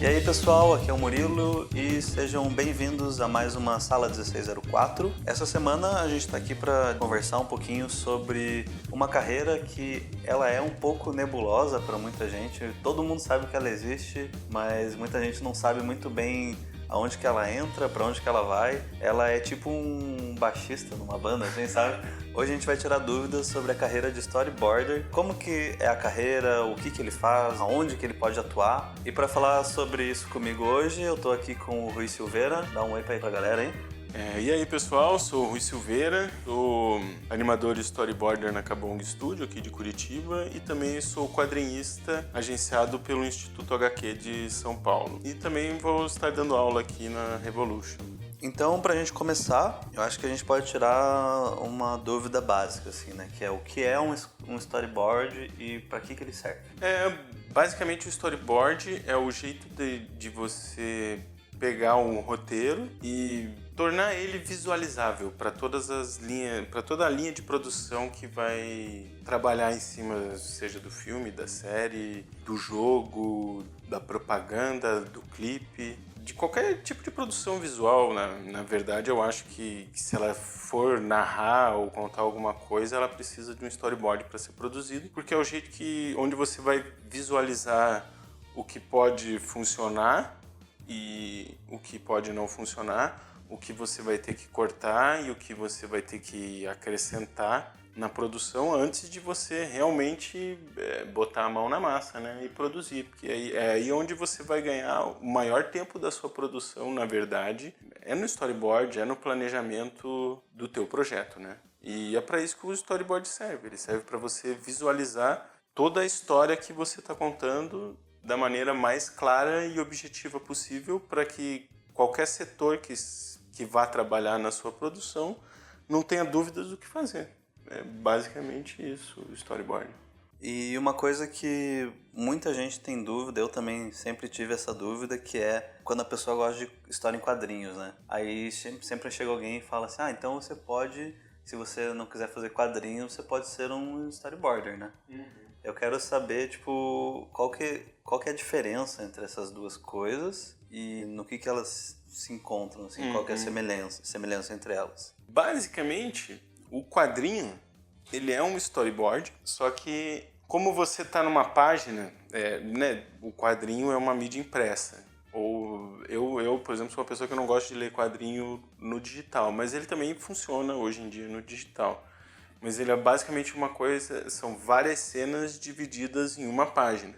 E aí pessoal, aqui é o Murilo e sejam bem-vindos a mais uma Sala 1604. Essa semana a gente está aqui para conversar um pouquinho sobre uma carreira que ela é um pouco nebulosa para muita gente. Todo mundo sabe que ela existe, mas muita gente não sabe muito bem aonde que ela entra, para onde que ela vai. Ela é tipo um baixista numa banda, assim, sabe? Hoje a gente vai tirar dúvidas sobre a carreira de storyboarder, como que é a carreira, o que que ele faz, aonde que ele pode atuar. E para falar sobre isso comigo hoje, eu tô aqui com o Rui Silveira. Dá um oi pra galera, hein? E aí pessoal, sou o Rui Silveira, sou animador e storyboarder na Kabong Studio aqui de Curitiba e também sou quadrinhista agenciado pelo Instituto HQ de São Paulo. E também vou estar dando aula aqui na Revolution. Então, pra gente começar, eu acho que a gente pode tirar uma dúvida básica, assim, né? Que é o que é um storyboard e pra que ele serve? Basicamente o storyboard é o jeito de você pegar um roteiro e tornar ele visualizável para todas as linhas, para toda a linha de produção que vai trabalhar em cima, seja do filme, da série, do jogo, da propaganda, do clipe, de qualquer tipo de produção visual. Na verdade, eu acho que se ela for narrar ou contar alguma coisa, ela precisa de um storyboard para ser produzido, porque é o jeito onde você vai visualizar o que pode funcionar e o que pode não funcionar, o que você vai ter que cortar e o que você vai ter que acrescentar na produção antes de você realmente botar a mão na massa, né, e produzir, porque é aí onde você vai ganhar o maior tempo da sua produção, na verdade, é no storyboard, é no planejamento do teu projeto, né? E é para isso que o storyboard serve. Ele serve para você visualizar toda a história que você está contando da maneira mais clara e objetiva possível, para que qualquer setor que vá trabalhar na sua produção não tenha dúvidas do que fazer. É basicamente isso, o storyboard. E uma coisa que muita gente tem dúvida, eu também sempre tive essa dúvida, que é quando a pessoa gosta de história em quadrinhos, né? Aí sempre chega alguém e fala assim, então você pode, se você não quiser fazer quadrinhos, você pode ser um storyboarder, né? Uhum. Eu quero saber, tipo, qual que é a diferença entre essas duas coisas e no que elas se encontram, assim, qual que é a semelhança entre elas. Basicamente, o quadrinho, ele é um storyboard, só que como você está numa página, né, o quadrinho é uma mídia impressa. Ou eu, por exemplo, sou uma pessoa que não gosta de ler quadrinho no digital, mas ele também funciona hoje em dia no digital. Mas ele é basicamente uma coisa, são várias cenas divididas em uma página.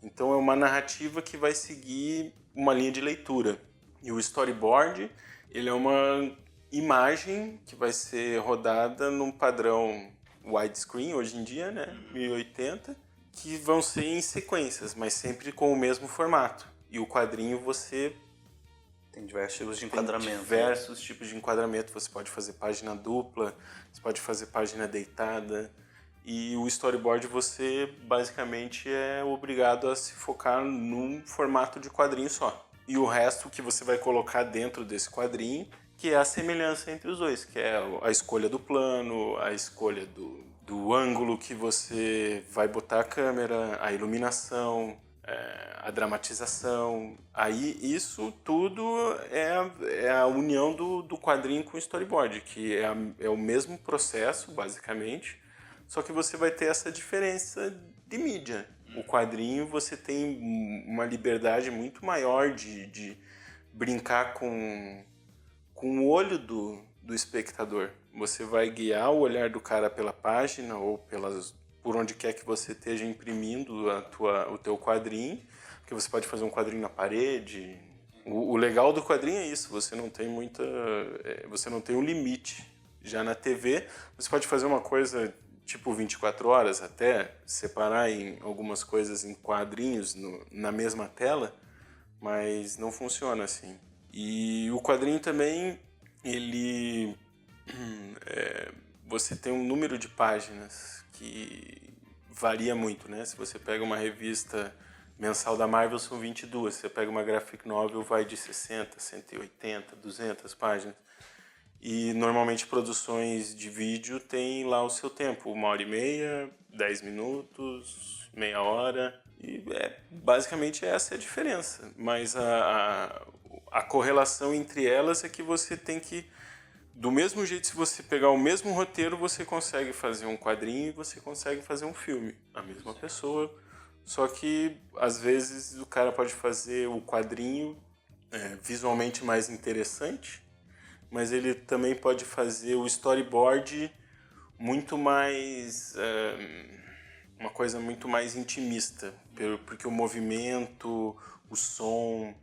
Então é uma narrativa que vai seguir uma linha de leitura. E o storyboard, ele é uma imagem que vai ser rodada num padrão widescreen hoje em dia, né, 1080, que vão ser em sequências, mas sempre com o mesmo formato. E o quadrinho tem diversos tipos de enquadramento. Tem diversos tipos de enquadramento. Você pode fazer página dupla, você pode fazer página deitada. E o storyboard você basicamente é obrigado a se focar num formato de quadrinho só. E o resto que você vai colocar dentro desse quadrinho, que é a semelhança entre os dois, que é a escolha do plano, a escolha do ângulo que você vai botar a câmera, a iluminação, a dramatização. Aí isso tudo é a união do quadrinho com o storyboard, que é o mesmo processo, basicamente, só que você vai ter essa diferença de mídia. O quadrinho você tem uma liberdade muito maior de brincar com o olho do espectador. Você vai guiar o olhar do cara pela página ou por onde quer que você esteja imprimindo o teu quadrinho, porque você pode fazer um quadrinho na parede. O legal do quadrinho é isso, você não tem um limite. Já na TV, você pode fazer uma coisa tipo 24 horas, até separar em algumas coisas em quadrinhos na mesma tela, mas não funciona assim. E o quadrinho também, você tem um número de páginas que varia muito, né? Se você pega uma revista mensal da Marvel, são 22. Se você pega uma graphic novel, vai de 60, 180, 200 páginas. E normalmente produções de vídeo tem lá o seu tempo, 1h30, 10 minutos, meia hora. E basicamente essa é a diferença. Mas a correlação entre elas é que você tem que... Do mesmo jeito, se você pegar o mesmo roteiro, você consegue fazer um quadrinho e você consegue fazer um filme. A mesma pessoa. Só que, às vezes, o cara pode fazer o quadrinho visualmente mais interessante, mas ele também pode fazer o storyboard muito mais... uma coisa muito mais intimista. Porque o movimento, o som,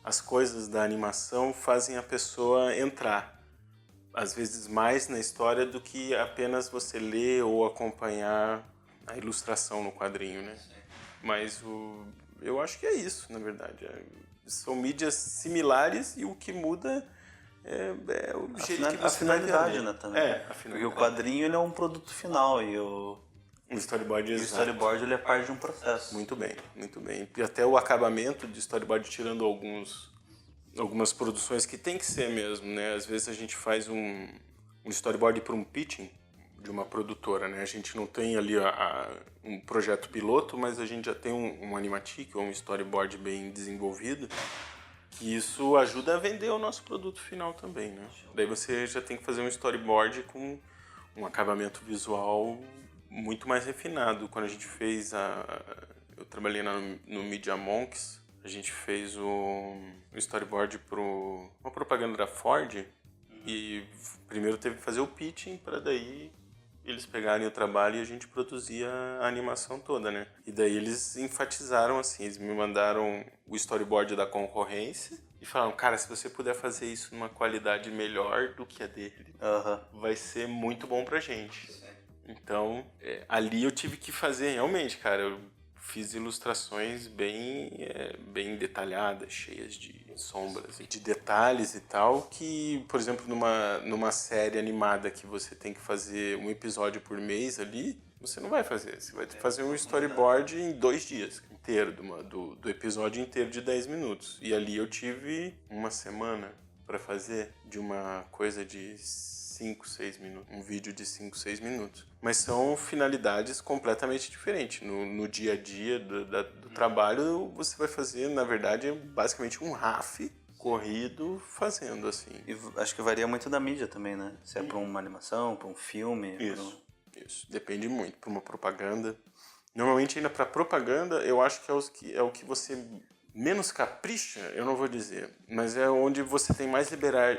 as coisas da animação fazem a pessoa entrar. Às vezes mais na história do que apenas você ler ou acompanhar a ilustração no quadrinho, né? Mas eu acho que é isso, na verdade. São mídias similares e o que muda é o jeito que você vai finalidade, vender. né, também. A finalidade. Porque o quadrinho ele é um produto final e o storyboard storyboard ele é parte de um processo. Muito bem, muito bem. E até o acabamento de storyboard, tirando algumas produções que tem que ser mesmo, né? Às vezes a gente faz um storyboard para um pitching de uma produtora, né? A gente não tem ali um projeto piloto, mas a gente já tem um animatic ou um storyboard bem desenvolvido, que isso ajuda a vender o nosso produto final também, né? Daí você já tem que fazer um storyboard com um acabamento visual muito mais refinado. Quando a gente fez eu trabalhei no Media Monks, a gente fez um storyboard para uma propaganda da Ford e primeiro teve que fazer o pitching para daí eles pegarem o trabalho e a gente produzia a animação toda, né? E daí eles enfatizaram assim, eles me mandaram o storyboard da concorrência e falaram, cara, se você puder fazer isso numa qualidade melhor do que a dele, vai ser muito bom pra gente. Então, ali eu tive que fazer realmente, cara, eu fiz ilustrações bem detalhadas, cheias de sombras e de detalhes e tal, que, por exemplo, numa série animada que você tem que fazer um episódio por mês ali, você não vai fazer. Você vai fazer um storyboard em 2 dias inteiro, do episódio inteiro de 10 minutos. E ali eu tive uma semana para fazer de uma coisa de 5, 6 minutos. Um vídeo de 5, 6 minutos. Mas são finalidades completamente diferentes. No dia a dia do trabalho, você vai fazer, na verdade, basicamente um RAF corrido fazendo, assim. E acho que varia muito da mídia também, né? Se é para uma animação, para um filme... Isso. Depende muito. Para uma propaganda. Normalmente, ainda para propaganda, eu acho que é o que você menos capricha, eu não vou dizer, mas é onde você tem mais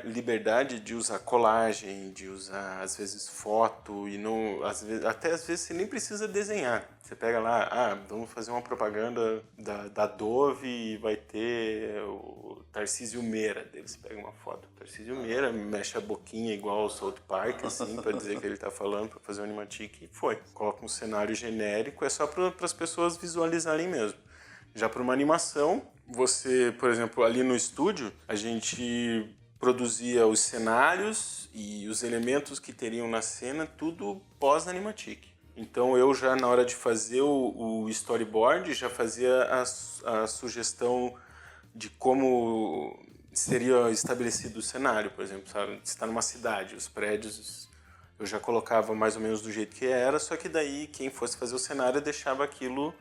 liberdade de usar colagem, de usar, às vezes, foto, e não, às vezes você nem precisa desenhar. Você pega lá, vamos fazer uma propaganda da Dove e vai ter o Tarcísio Meira. Daí você pega uma foto do Tarcísio Meira, mexe a boquinha igual ao South Park, assim, para dizer que ele tá falando, para fazer um animatic, e foi. Coloca um cenário genérico, é só para as pessoas visualizarem mesmo. Já para uma animação, você, por exemplo, ali no estúdio, a gente produzia os cenários e os elementos que teriam na cena, tudo pós-animatic. Então eu já, na hora de fazer o storyboard, já fazia a sugestão de como seria estabelecido o cenário, por exemplo, sabe? Você está numa cidade, os prédios eu já colocava mais ou menos do jeito que era, só que daí quem fosse fazer o cenário deixava aquilo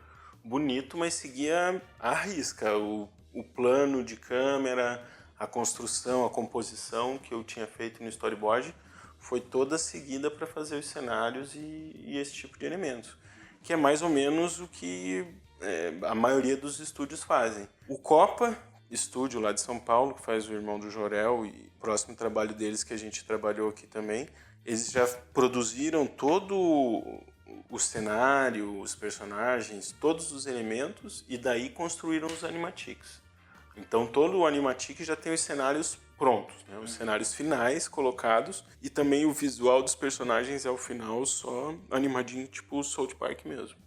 bonito, mas seguia à risca o plano de câmera, a construção, a composição que eu tinha feito no storyboard foi toda seguida para fazer os cenários e esse tipo de elementos, que é mais ou menos o que a maioria dos estúdios fazem. O Copa, estúdio lá de São Paulo, que faz o Irmão do Jorel, e o próximo trabalho deles que a gente trabalhou aqui também, eles já produziram todo o cenário, os personagens, todos os elementos, e daí construíram os animatics. Então todo o animatic já tem os cenários prontos, né? Os cenários finais colocados, e também o visual dos personagens é ao final só animadinho, tipo o South Park mesmo.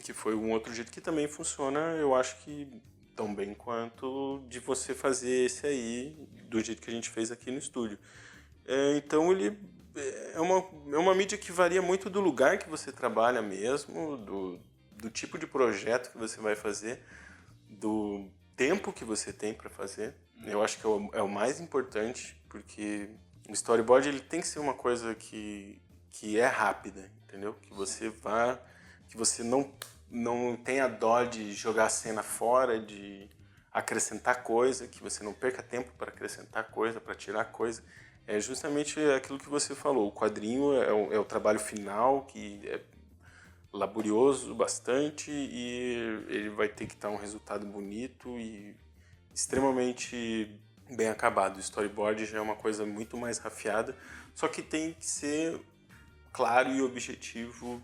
Que foi um outro jeito que também funciona, eu acho que tão bem quanto de você fazer esse aí, do jeito que a gente fez aqui no estúdio. Então ele é uma mídia que varia muito do lugar que você trabalha mesmo, do tipo de projeto que você vai fazer, do tempo que você tem para fazer. Eu acho que é o mais importante, porque o storyboard ele tem que ser uma coisa que é rápida, entendeu? Que você não não tenha dó de jogar a cena fora, de acrescentar coisa, que você não perca tempo para acrescentar coisa, para tirar coisa. É justamente aquilo que você falou. O quadrinho é o trabalho final, que é laborioso bastante, e ele vai ter que dar um resultado bonito e extremamente bem acabado. O storyboard já é uma coisa muito mais rafiada, só que tem que ser claro e objetivo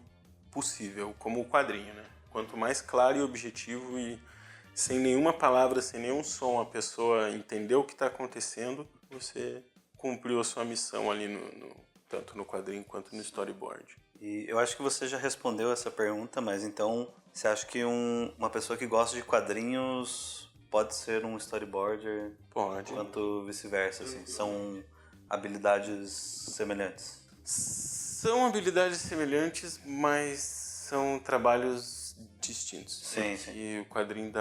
possível, como o quadrinho, né? Quanto mais claro e objetivo e sem nenhuma palavra, sem nenhum som, a pessoa entender o que está acontecendo, você cumpriu a sua missão ali tanto no quadrinho quanto no storyboard. E eu acho que você já respondeu essa pergunta, mas então você acha que uma pessoa que gosta de quadrinhos pode ser um storyboarder? Pode. Quanto vice-versa, assim? São habilidades semelhantes? São habilidades semelhantes, mas são trabalhos distintos. Sim, sim. E o quadrinho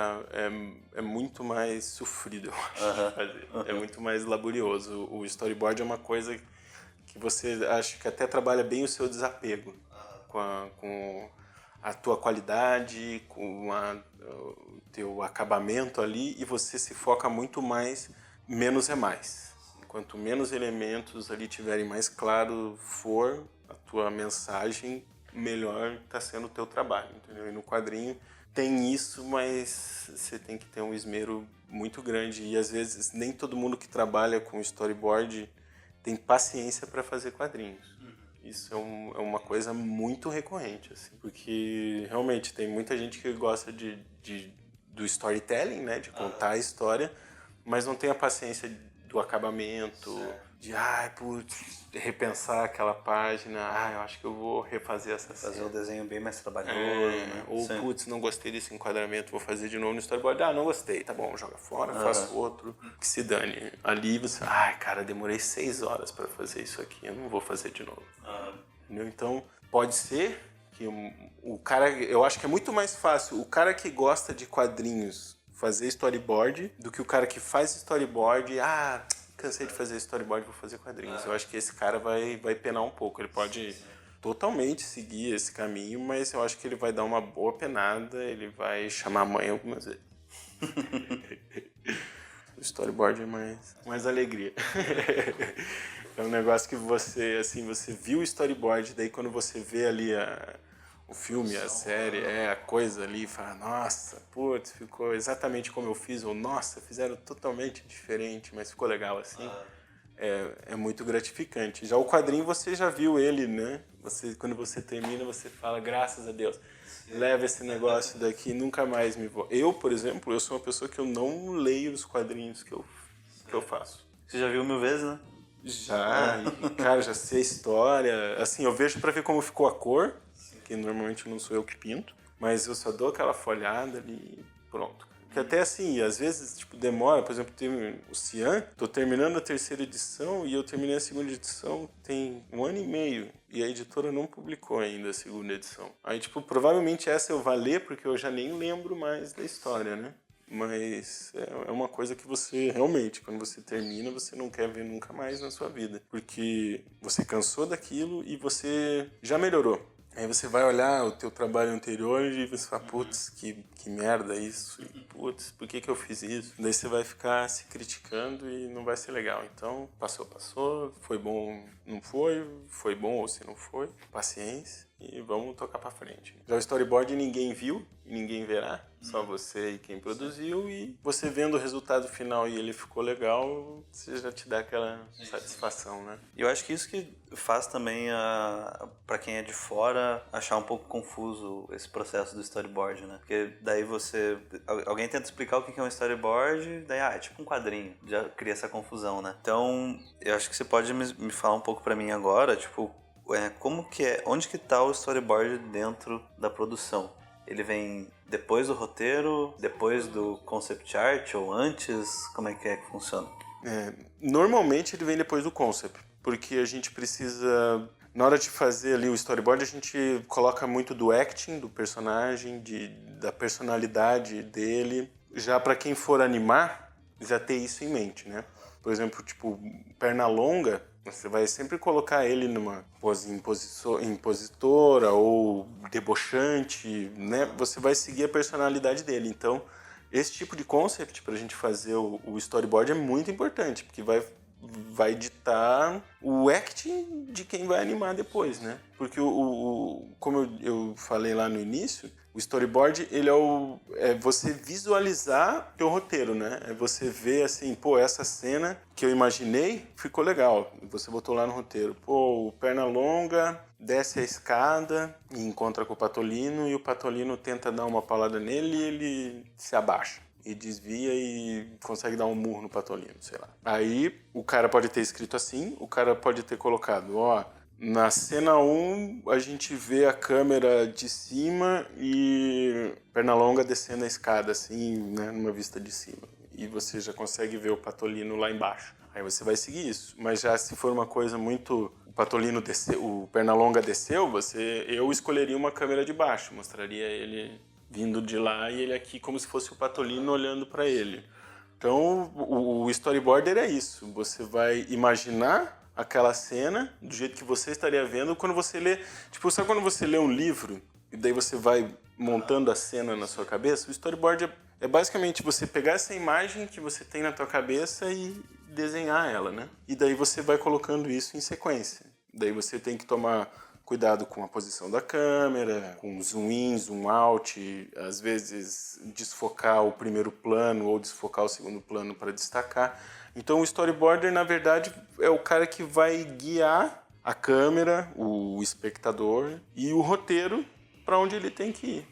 é muito mais sofrido, eu acho, fazer. É muito mais laborioso. O storyboard é uma coisa que você acha que até trabalha bem o seu desapego com a tua qualidade, com o teu acabamento ali, e você se foca muito mais, menos é mais. Quanto menos elementos ali tiverem mais claro for a tua mensagem, melhor está sendo o teu trabalho, entendeu? E no quadrinho tem isso, mas você tem que ter um esmero muito grande, e às vezes nem todo mundo que trabalha com storyboard tem paciência para fazer quadrinhos. Isso é uma coisa muito recorrente, assim, porque realmente tem muita gente que gosta do storytelling, né, de contar a história, mas não tem a paciência do acabamento, de repensar aquela página, eu acho que eu vou refazer essa cena. Fazer o desenho bem mais trabalhoso, né? Ou, não gostei desse enquadramento, vou fazer de novo no storyboard. Não gostei, tá bom, joga fora, faço outro, que se dane. Ali você, cara, demorei 6 horas para fazer isso aqui, eu não vou fazer de novo. Entendeu? Então, pode ser que o cara, eu acho que é muito mais fácil o cara que gosta de quadrinhos fazer storyboard do que o cara que faz storyboard, cansei de fazer storyboard, vou fazer quadrinhos. Eu acho que esse cara vai penar um pouco. Ele pode totalmente seguir esse caminho, mas eu acho que ele vai dar uma boa penada, ele vai chamar a mãe algumas vezes. O storyboard é mais alegria. É um negócio que você viu o storyboard, daí quando você vê ali o filme, a série, a coisa ali, fala, nossa, putz, ficou exatamente como eu fiz, ou nossa, fizeram totalmente diferente, mas ficou legal assim. É muito gratificante. Já o quadrinho você já viu ele, né? Quando você termina, você fala, graças a Deus, leva esse negócio daqui e nunca mais me vou. Eu, por exemplo, eu sou uma pessoa que eu não leio os quadrinhos que eu faço. Você já viu 1000 vezes, né? Já, cara, já sei a história. Assim, eu vejo pra ver como ficou a cor, que normalmente não sou eu que pinto, mas eu só dou aquela folhada ali e pronto. Que até assim, às vezes, demora, por exemplo, tem o Cian, tô terminando a 3ª edição e eu terminei a 2ª edição tem 1 ano e meio, e a editora não publicou ainda a 2ª edição. Aí, provavelmente essa eu vou ler porque eu já nem lembro mais da história, né? Mas é uma coisa que você realmente, quando você termina, você não quer ver nunca mais na sua vida, porque você cansou daquilo e você já melhorou. Aí você vai olhar o teu trabalho anterior e você fala, putz, que merda isso, e, putz, por que eu fiz isso? Daí você vai ficar se criticando e não vai ser legal. Então, passou, foi bom, não foi bom ou se não foi, paciência e vamos tocar pra frente. Já o storyboard ninguém viu e ninguém verá, só você e quem produziu, e você vendo o resultado final e ele ficou legal, você já te dá aquela satisfação, né? E eu acho que isso que faz também, pra quem é de fora, achar um pouco confuso esse processo do storyboard, né? Porque daí alguém tenta explicar o que é um storyboard, daí, é tipo um quadrinho, já cria essa confusão, né? Então, eu acho que você pode me falar um pouco pra mim agora, como que onde que tá o storyboard dentro da produção? Ele vem depois do roteiro, depois do concept art ou antes? Como é que funciona? Normalmente ele vem depois do concept, porque a gente precisa, na hora de fazer ali o storyboard, a gente coloca muito do acting do personagem, da personalidade dele, já para quem for animar, já ter isso em mente, né? Por exemplo, tipo, perna longa, você vai sempre colocar ele numa pose impositora ou debochante, né? Você vai seguir a personalidade dele. Então, esse tipo de concept para a gente fazer o storyboard é muito importante, porque vai ditar o acting de quem vai animar depois, né? Porque como eu falei lá no início, o storyboard, ele é você visualizar o teu roteiro, né? É você ver assim, pô, essa cena que eu imaginei ficou legal. Você botou lá no roteiro, pô, o perna longa desce a escada e encontra com o Patolino e o Patolino tenta dar uma paulada nele e ele se abaixa e desvia e consegue dar um murro no Patolino, sei lá. Aí o cara pode ter escrito assim, o cara pode ter colocado, ó, na cena 1 a gente vê a câmera de cima e Pernalonga descendo a escada assim, né, numa vista de cima. E você já consegue ver o Patolino lá embaixo. Aí você vai seguir isso. Mas já se for uma coisa muito... O Patolino desceu, o Pernalonga desceu, eu escolheria uma câmera de baixo, mostraria ele vindo de lá e ele aqui como se fosse o Patolino olhando para ele. Então, o storyboarder é isso. Você vai imaginar aquela cena do jeito que você estaria vendo quando você lê... Tipo, sabe quando você lê um livro e daí você vai montando a cena na sua cabeça? O storyboard é basicamente você pegar essa imagem que você tem na tua cabeça e desenhar ela, né? E daí você vai colocando isso em sequência. Daí você tem que tomar cuidado com a posição da câmera, com zoom in, zoom out, às vezes desfocar o primeiro plano ou desfocar o segundo plano para destacar. Então o storyboarder, na verdade, é o cara que vai guiar a câmera, o espectador e o roteiro para onde ele tem que ir.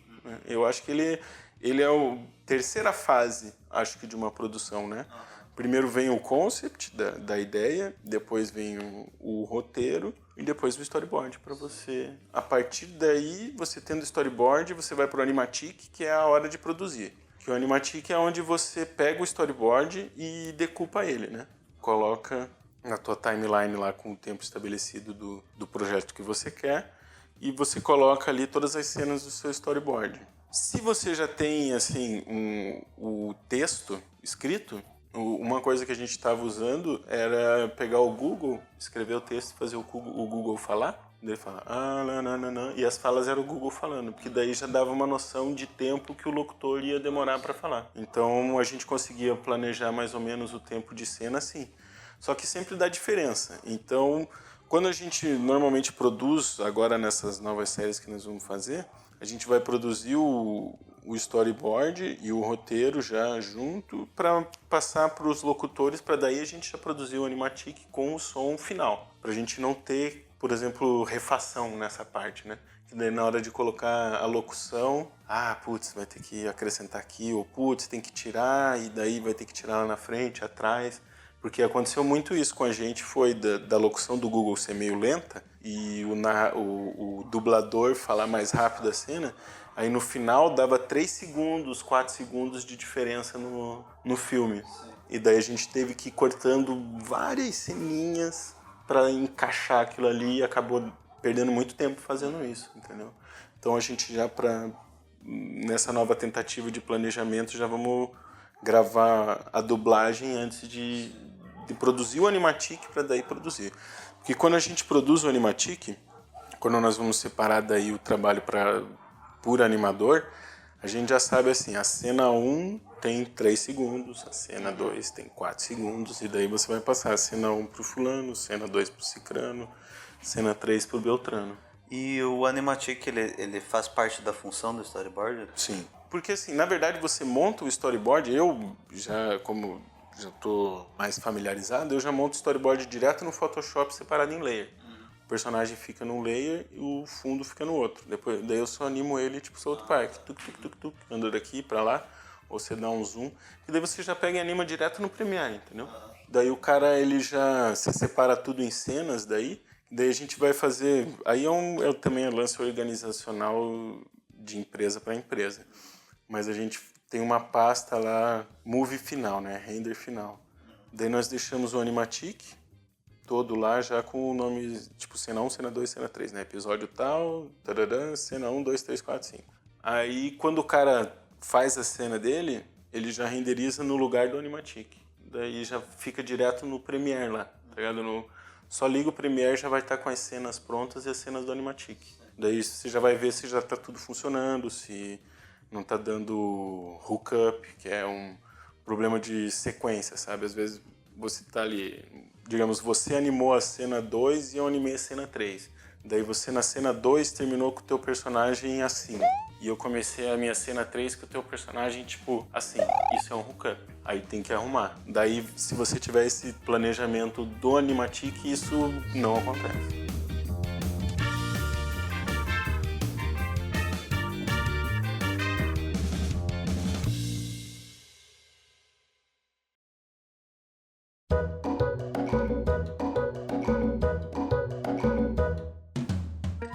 Eu acho que ele é a terceira fase, acho que, de uma produção, né? Primeiro vem o concept da ideia, depois vem o roteiro e depois o storyboard para você. A partir daí, você tendo o storyboard, você vai para o animatic, que é a hora de produzir. Que o animatic é onde você pega o storyboard e decupa ele, né? Coloca na tua timeline lá com o tempo estabelecido do projeto que você quer e você coloca ali todas as cenas do seu storyboard. Se você já tem assim o texto escrito, uma coisa que a gente estava usando era pegar o Google, escrever o texto e fazer o Google falar. Ele fala, e as falas eram o Google falando, porque daí já dava uma noção de tempo que o locutor ia demorar para falar. Então a gente conseguia planejar mais ou menos o tempo de cena assim. Só que sempre dá diferença. Então, quando a gente normalmente produz, agora nessas novas séries que nós vamos fazer, a gente vai produzir o storyboard e o roteiro já junto para passar para os locutores, para daí a gente já produzir o animatic com o som final. Para a gente não ter, por exemplo, refação nessa parte, né? Que daí na hora de colocar a locução, putz, vai ter que acrescentar aqui, ou putz, tem que tirar, e daí vai ter que tirar lá na frente, atrás. Porque aconteceu muito isso com a gente, foi da locução do Google ser meio lenta e o dublador falar mais rápido a cena, aí no final dava 3 segundos, 4 segundos de diferença no filme. E daí a gente teve que ir cortando várias ceninhas para encaixar aquilo ali e acabou perdendo muito tempo fazendo isso, entendeu? Então a gente já nessa nova tentativa de planejamento já vamos gravar a dublagem antes de produzir o animatic para daí produzir. Porque quando a gente produz o animatic, quando nós vamos separar daí o trabalho por animador, a gente já sabe assim, a cena 1 tem 3 segundos, a cena 2 tem 4 segundos, e daí você vai passar a cena 1 pro fulano, cena 2 pro cicrano, cena 3 pro beltrano. E o animatic, ele faz parte da função do storyboard? Sim. Porque assim, na verdade você monta o storyboard, eu já estou mais familiarizado, eu já monto o storyboard direto no Photoshop separado em layer. O personagem fica num layer e o fundo fica no outro. Daí eu só animo ele tipo South Park, anda daqui pra lá, ou você dá um zoom, e daí você já pega e anima direto no Premiere, entendeu? Daí o cara, ele já se separa tudo em cenas daí a gente vai fazer, aí também é lance organizacional de empresa para empresa, mas a gente tem uma pasta lá, movie final, né, render final. Daí nós deixamos o animatic todo lá já com o nome, tipo cena 1, cena 2, cena 3, né, episódio tal, cena 1, 2, 3, 4, 5. Aí quando o cara faz a cena dele, ele já renderiza no lugar do animatic. daí já fica direto no Premiere lá, tá ligado? Só liga o Premiere, já vai estar com as cenas prontas e as cenas do Animatic. Daí você já vai ver se já está tudo funcionando, se não está dando hookup, que é um problema de sequência, sabe? Às vezes você tá ali, digamos, você animou a cena 2 e eu animei a cena 3. Daí você na cena 2 terminou com o teu personagem assim. E eu comecei a minha cena 3 com o teu personagem, tipo, assim. Isso é um hookup. Aí tem que arrumar. Daí, se você tiver esse planejamento do Animatic, isso não acontece.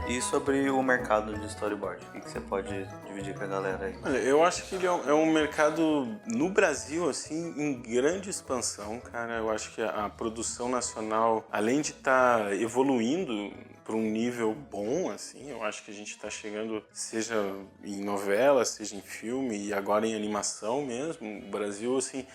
E sobre o mercado de storyboard, o que você pode dividir com a galera aí? Olha, eu acho que ele é um mercado, no Brasil, assim, em grande expansão, cara. Eu acho que a produção nacional, além de estar evoluindo para um nível bom, assim, eu acho que a gente está chegando, seja em novela, seja em filme e agora em animação mesmo. O Brasil, assim,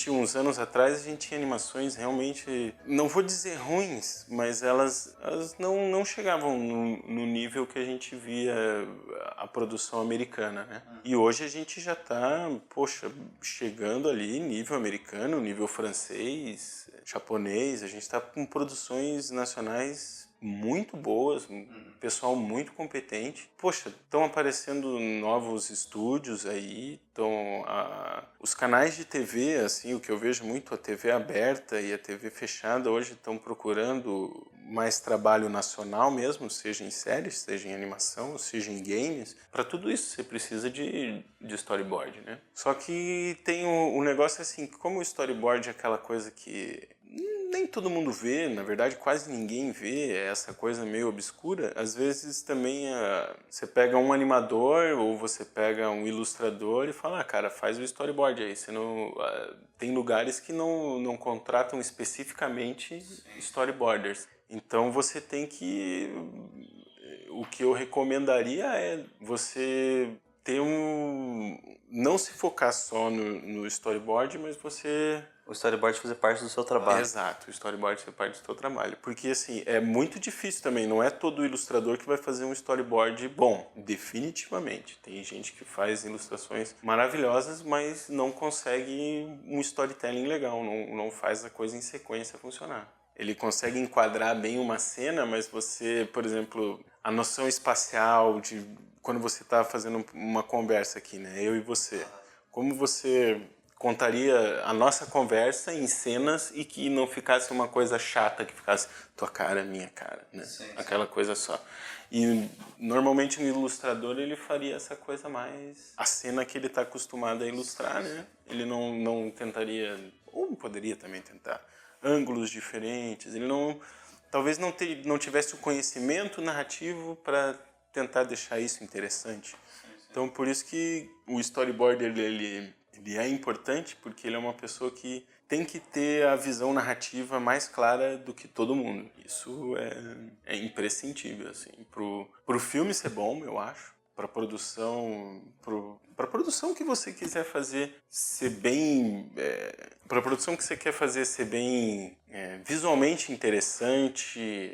uns anos atrás, a gente tinha animações realmente, não vou dizer ruins, mas elas não chegavam no nível que a gente via a produção americana, né? E hoje a gente já tá, poxa, chegando ali nível americano, nível francês, japonês, a gente tá com produções nacionais muito boas, pessoal muito competente. Poxa, estão aparecendo novos estúdios aí, os canais de TV, assim, o que eu vejo muito, a TV aberta e a TV fechada hoje estão procurando mais trabalho nacional mesmo, seja em séries, seja em animação, seja em games. Para tudo isso você precisa de storyboard, né? Só que tem um negócio assim, como o storyboard é aquela coisa que nem todo mundo vê, na verdade quase ninguém vê, é essa coisa meio obscura. Às vezes também você pega um animador ou você pega um ilustrador e fala, cara, faz o storyboard aí. Você não, tem lugares que não contratam especificamente storyboarders. Então você tem que... O que eu recomendaria é você ter não se focar só no storyboard, mas você... O storyboard fazer parte do seu trabalho. Exato, o storyboard fazer parte do seu trabalho. Porque, assim, é muito difícil também. Não é todo ilustrador que vai fazer um storyboard bom. Definitivamente. Tem gente que faz ilustrações maravilhosas, mas não consegue um storytelling legal. Não faz a coisa em sequência funcionar. Ele consegue enquadrar bem uma cena, mas você, por exemplo, a noção espacial de quando você está fazendo uma conversa aqui, né? Eu e você. Como você contaria a nossa conversa em cenas e que não ficasse uma coisa chata, que ficasse tua cara, minha cara, né? Sim. Aquela coisa só. E normalmente um ilustrador ele faria essa coisa mais... A cena que ele está acostumado a ilustrar, né? Ele não tentaria, ou poderia também tentar, ângulos diferentes. Ele talvez não tivesse o conhecimento narrativo para tentar deixar isso interessante. Então por isso que o storyboard ele é importante, porque ele é uma pessoa que tem que ter a visão narrativa mais clara do que todo mundo. Isso é imprescindível, assim. Pro filme ser bom, eu acho. Para produção que você quiser fazer ser bem... para produção que você quer fazer ser bem visualmente interessante,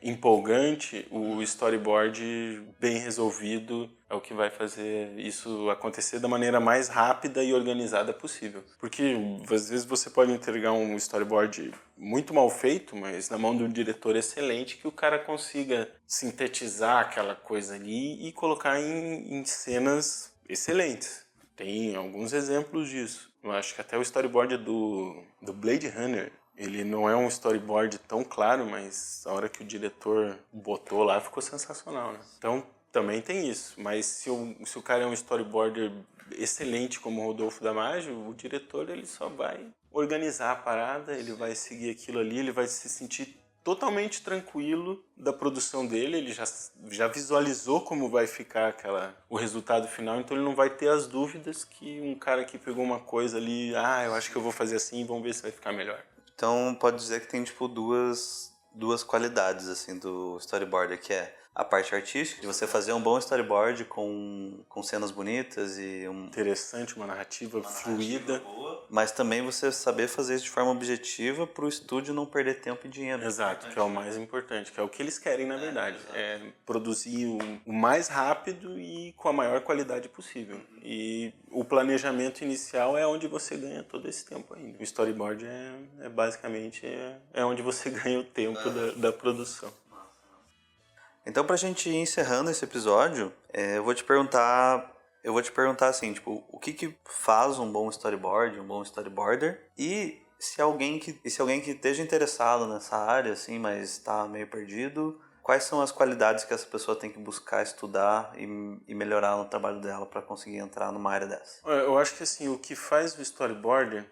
empolgante, o storyboard bem resolvido é o que vai fazer isso acontecer da maneira mais rápida e organizada possível. Porque às vezes você pode entregar um storyboard muito mal feito, mas na mão de um diretor excelente, que o cara consiga sintetizar aquela coisa ali e colocar em cenas excelentes. Tem alguns exemplos disso. Eu acho que até o storyboard do Blade Runner, ele não é um storyboard tão claro, mas a hora que o diretor botou lá ficou sensacional, né? Então também tem isso. Mas se o cara é um storyboarder excelente como o Rodolfo Damasio, o diretor ele só vai organizar a parada, ele vai seguir aquilo ali, ele vai se sentir totalmente tranquilo da produção dele, ele já visualizou como vai ficar o resultado final, então ele não vai ter as dúvidas que um cara que pegou uma coisa ali, eu acho que eu vou fazer assim, vamos ver se vai ficar melhor. Então pode dizer que tem tipo duas qualidades assim do storyboarder, que é a parte artística, de você fazer um bom storyboard com cenas bonitas e interessante, uma narrativa fluida. Boa, mas também você saber fazer isso de forma objetiva para o estúdio não perder tempo e dinheiro. Exato, que é o mais importante, que é o que eles querem, na verdade. É produzir o mais rápido e com a maior qualidade possível. E o planejamento inicial é onde você ganha todo esse tempo ainda. O storyboard basicamente onde você ganha o tempo da produção. Então, pra gente ir encerrando esse episódio, eu vou te perguntar assim, tipo, o que faz um bom storyboard, um bom storyboarder? E se alguém que esteja interessado nessa área, assim, mas está meio perdido, quais são as qualidades que essa pessoa tem que buscar, estudar e melhorar no trabalho dela para conseguir entrar numa área dessa? Eu acho que assim, o que faz o storyboarder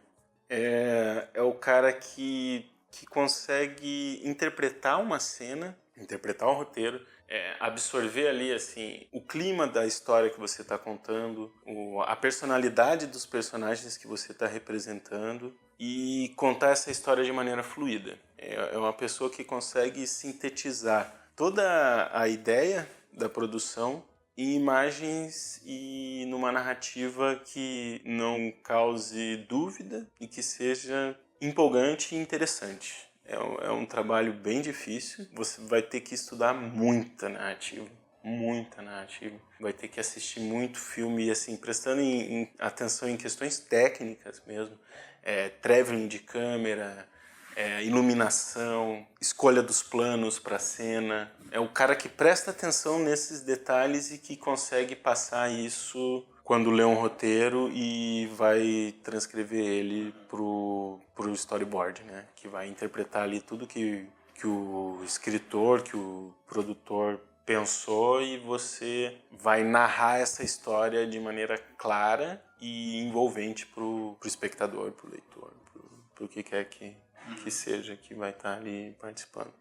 é o cara que consegue interpretar uma cena, interpretar um roteiro, absorver ali assim o clima da história que você está contando, a personalidade dos personagens que você está representando e contar essa história de maneira fluida. É uma pessoa que consegue sintetizar toda a ideia da produção em imagens e numa narrativa que não cause dúvida e que seja empolgante e interessante. É um trabalho bem difícil, você vai ter que estudar muita narrativa. Vai ter que assistir muito filme, assim, prestando atenção em questões técnicas mesmo. Traveling de câmera, iluminação, escolha dos planos para a cena. É o cara que presta atenção nesses detalhes e que consegue passar isso quando lê um roteiro e vai transcrever ele pro storyboard, né? Que vai interpretar ali tudo que o escritor, que o produtor pensou e você vai narrar essa história de maneira clara e envolvente pro espectador, pro leitor, pro que quer que seja que vai estar ali participando.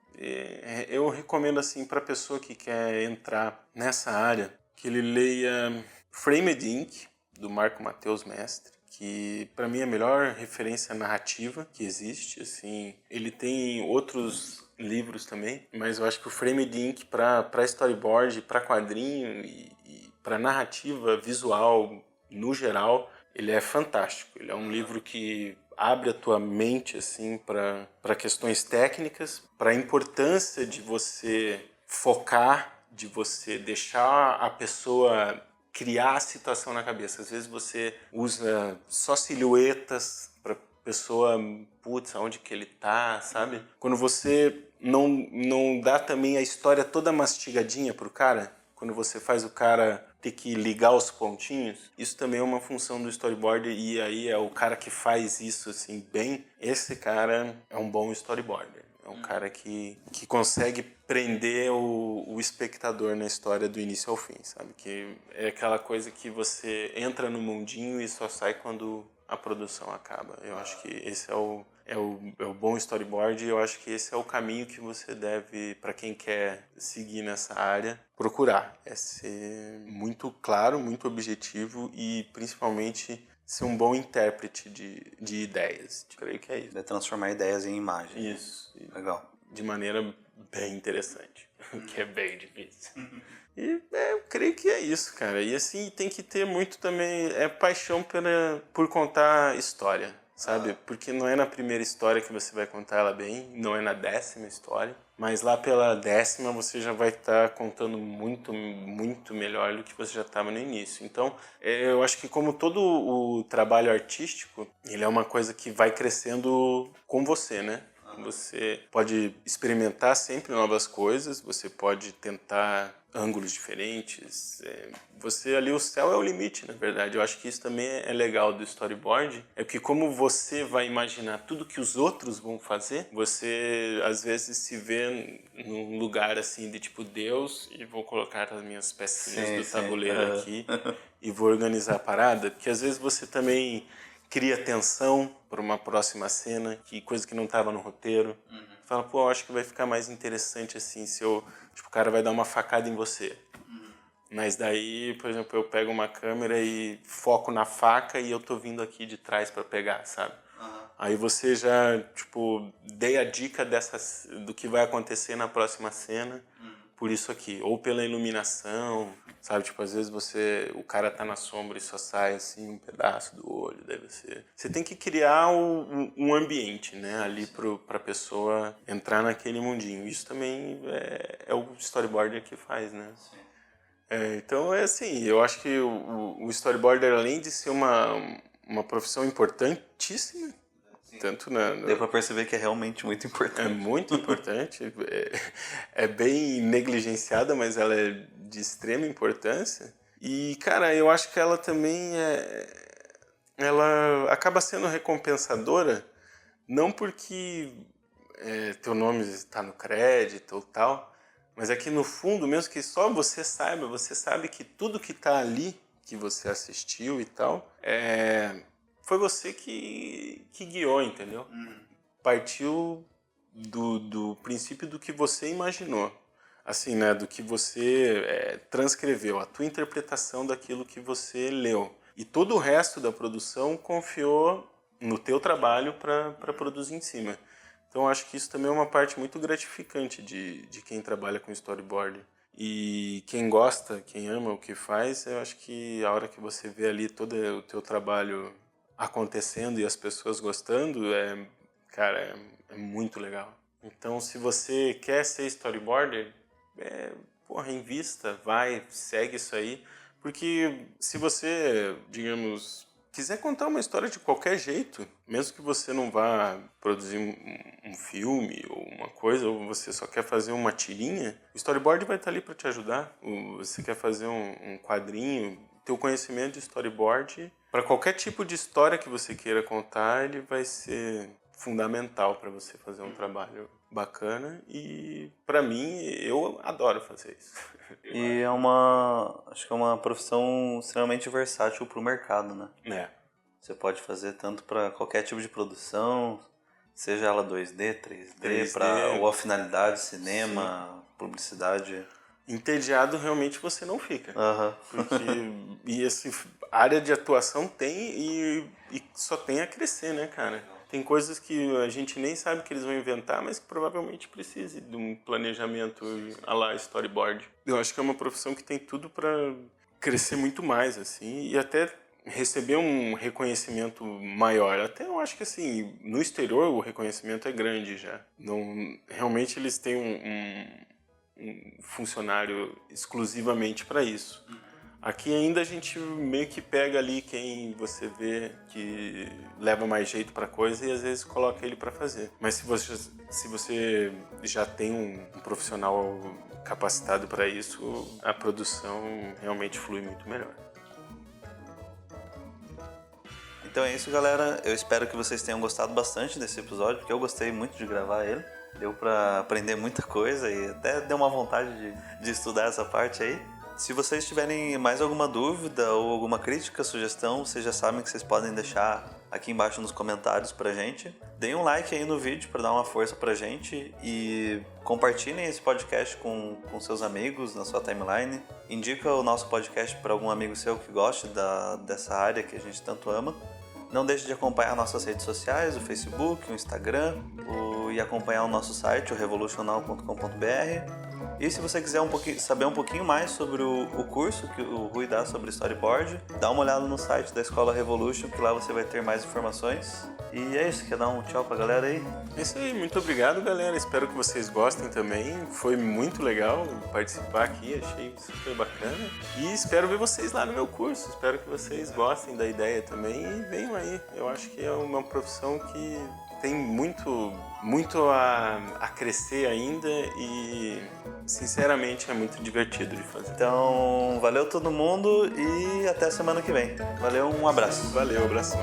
Eu recomendo assim para a pessoa que quer entrar nessa área que ele leia Framed Ink, do Marco Mateus Mestre, que para mim é a melhor referência narrativa que existe. Assim, ele tem outros livros também, mas eu acho que o Framed Ink para storyboard, para quadrinho e para narrativa visual no geral, ele é fantástico. Ele é um livro que abre a tua mente assim para questões técnicas, para a importância de você focar, de você deixar a pessoa criar a situação na cabeça. Às vezes você usa só silhuetas para a pessoa, putz, aonde que ele tá, sabe? Quando você não dá também a história toda mastigadinha pro cara, quando você faz o cara ter que ligar os pontinhos, isso também é uma função do storyboard e aí é o cara que faz isso assim bem, esse cara é um bom storyboarder. É um cara que consegue prender o espectador na história do início ao fim, sabe? Que é aquela coisa que você entra no mundinho e só sai quando a produção acaba. Eu acho que esse é o bom storyboard e eu acho que esse é o caminho que você deve, para quem quer seguir nessa área, procurar. É ser muito claro, muito objetivo e principalmente ser um bom intérprete de ideias. Eu creio que é isso. É transformar ideias em imagens. Isso. Legal. De maneira bem interessante, que é bem difícil. E eu creio que é isso, cara. E assim, tem que ter muito também paixão por contar história, sabe? Porque não é na primeira história que você vai contar ela bem, não é na 10ª história, mas lá pela 10ª você já vai estar contando muito, muito melhor do que você já estava no início. Então, eu acho que como todo o trabalho artístico, ele é uma coisa que vai crescendo com você, né? Você pode experimentar sempre novas coisas, você pode tentar ângulos diferentes. Você ali, o céu é o limite, na verdade. Eu acho que isso também é legal do storyboard. É que como você vai imaginar tudo que os outros vão fazer, você às vezes se vê num lugar assim de tipo Deus e vou colocar as minhas pecinhas do tabuleiro aqui e vou organizar a parada. Porque às vezes você também cria tensão para uma próxima cena, coisa que não estava no roteiro. Fala, pô, eu acho que vai ficar mais interessante assim se eu... Tipo, o cara vai dar uma facada em você. Mas daí, por exemplo, eu pego uma câmera e foco na faca e eu tô vindo aqui de trás para pegar, sabe? Aí você já, tipo, dei a dica do que vai acontecer na próxima cena. por isso aqui, ou pela iluminação, sabe? Tipo, às vezes o cara tá na sombra e só sai assim um pedaço do olho, deve ser. Você tem que criar um ambiente, né, ali pra pessoa entrar naquele mundinho. Isso também é o storyboarder que faz, né? Então é assim, eu acho que o storyboarder, além de ser uma profissão importantíssima, tanto deu pra perceber que é realmente muito importante. É muito importante, é bem negligenciada, mas ela é de extrema importância. E, cara, eu acho que ela também ela acaba sendo recompensadora, não porque teu nome está no crédito ou tal, mas é que no fundo, mesmo que só você sabe que tudo que está ali, que você assistiu e tal, foi você que guiou, entendeu? Partiu do princípio do que você imaginou, assim, né, do que você transcreveu, a tua interpretação daquilo que você leu. E todo o resto da produção confiou no teu trabalho para produzir em cima. Então acho que isso também é uma parte muito gratificante de quem trabalha com storyboard. E quem gosta, quem ama o que faz, eu acho que a hora que você vê ali todo o teu trabalho acontecendo e as pessoas gostando, cara, é muito legal. Então, se você quer ser storyboarder, invista, segue isso aí. Porque se você, digamos, quiser contar uma história de qualquer jeito, mesmo que você não vá produzir um filme ou uma coisa, ou você só quer fazer uma tirinha, o storyboard vai estar ali para te ajudar. Você quer fazer um quadrinho, teu conhecimento de storyboard, para qualquer tipo de história que você queira contar, ele vai ser fundamental para você fazer um trabalho bacana. E para mim, eu adoro fazer isso. E acho que é uma profissão extremamente versátil para o mercado, né? Você pode fazer tanto para qualquer tipo de produção, seja ela 2D, 3D, para ou a finalidade, cinema, publicidade. Entediado realmente você não fica. Porque, e assim, área de atuação tem e só tem a crescer, né, cara? Tem coisas que a gente nem sabe que eles vão inventar, mas que provavelmente precise de um planejamento à la storyboard. Eu acho que é uma profissão que tem tudo para crescer muito mais, assim, e até receber um reconhecimento maior. Até eu acho que, assim, no exterior o reconhecimento é grande já. Realmente eles têm um funcionário exclusivamente para isso. Aqui ainda a gente meio que pega ali quem você vê que leva mais jeito para coisa e às vezes coloca ele para fazer. Mas se você já tem um profissional capacitado para isso, a produção realmente flui muito melhor. Então é isso, galera. Eu espero que vocês tenham gostado bastante desse episódio, porque eu gostei muito de gravar ele. Deu para aprender muita coisa e até deu uma vontade de estudar essa parte aí. Se vocês tiverem mais alguma dúvida ou alguma crítica, sugestão, vocês já sabem que vocês podem deixar aqui embaixo nos comentários pra gente. Deem um like aí no vídeo para dar uma força pra gente e compartilhem esse podcast com seus amigos na sua timeline. Indica o nosso podcast para algum amigo seu que goste dessa área que a gente tanto ama. Não deixe de acompanhar nossas redes sociais, o Facebook, o Instagram, e acompanhar o nosso site, o revolutional.com.br. E se você quiser saber um pouquinho mais sobre o curso que o Rui dá sobre storyboard, dá uma olhada no site da Escola Revolution, que lá você vai ter mais informações. E é isso, quer dar um tchau pra galera aí? É isso aí, muito obrigado, galera. Espero que vocês gostem também. Foi muito legal participar aqui, achei super bacana. E espero ver vocês lá no meu curso. Espero que vocês gostem da ideia também e venham aí. Eu acho que é uma profissão que tem muito a crescer ainda e, sinceramente, é muito divertido de fazer. Então, valeu todo mundo e até semana que vem. Valeu, um abraço. Valeu, abração.